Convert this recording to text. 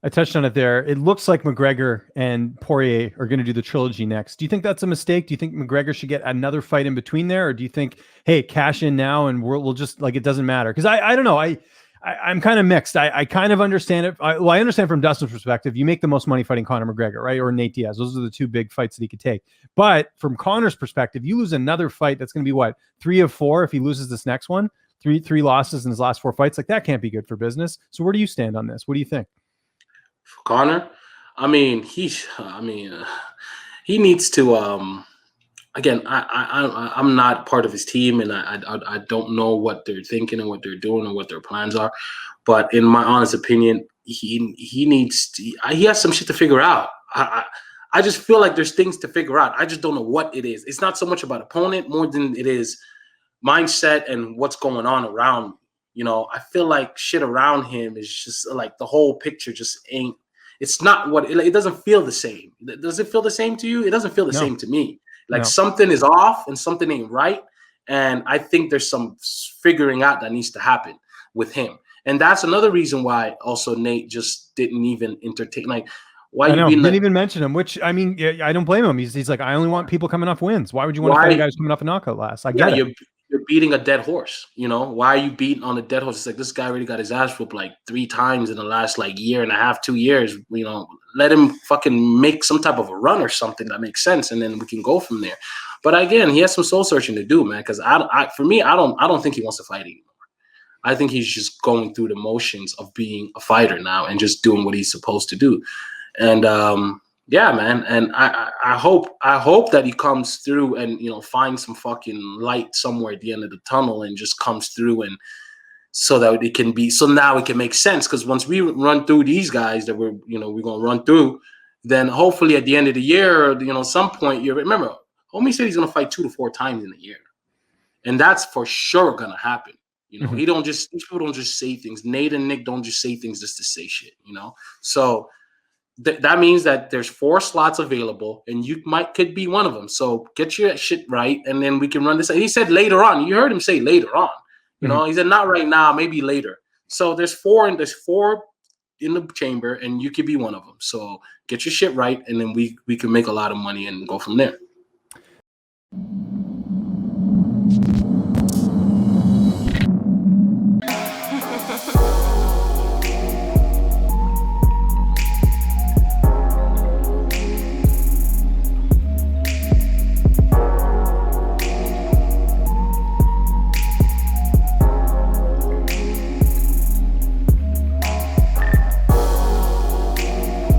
I touched on it there. It looks like McGregor and Poirier are going to do the trilogy next. Do you think that's a mistake? Do you think McGregor should get another fight in between there? Or do you think, hey, cash in now and we'll just like, it doesn't matter? Because I don't know. I'm kind of mixed. I kind of understand it. I understand from Dustin's perspective, you make the most money fighting Conor McGregor, right? Or Nate Diaz. Those are the two big fights that he could take. But from Conor's perspective, you lose another fight. That's going to be what? 3 of 4 if he loses this next one. Three losses in his last 4 fights. Like that can't be good for business. So where do you stand on this? What do you think? For Conor, I mean, he needs to. Again, I'm not part of his team, and I don't know what they're thinking and what they're doing and what their plans are. But in my honest opinion, he has some shit to figure out. I just feel like there's things to figure out. I just don't know what it is. It's not so much about opponent more than it is mindset and what's going on around me. You know, I feel like shit around him is just like the whole picture just ain't. It's not what it doesn't feel the same. Does it feel the same to you? It doesn't feel the same to me. Like something is off and something ain't right. And I think there's some figuring out that needs to happen with him. And that's another reason why also Nate just didn't even entertain. Like, why you didn't even mention him, which I mean, I don't blame him. He's like, I only want people coming off wins. Why would you want to fight a guy who's coming off a knockout last? I get it. You're beating a dead horse, you know? Why are you beating on a dead horse? It's like this guy already got his ass whooped like 3 times in the last like year and a half, 2 years. You know, let him fucking make some type of a run or something that makes sense, and then we can go from there. But again, he has some soul searching to do, man. Because for me, I don't think he wants to fight anymore. I think he's just going through the motions of being a fighter now and just doing what he's supposed to do. And yeah, man. And I hope that he comes through and, you know, finds some fucking light somewhere at the end of the tunnel and just comes through, and so that it can be, so now it can make sense. Because once we run through these guys that we're going to run through, then hopefully at the end of the year, you know, some point, you remember, homie said he's going to fight 2 to 4 times in a year. And that's for sure going to happen. You know, these people don't just say things. Nate and Nick don't just say things just to say shit, you know? So that means that there's 4 slots available, and you could be one of them. So get your shit right, and then we can run this. He said later on. You heard him say later on. You know, he said not right now, maybe later. So there's 4 in the chamber, and you could be one of them. So get your shit right, and then we can make a lot of money and go from there.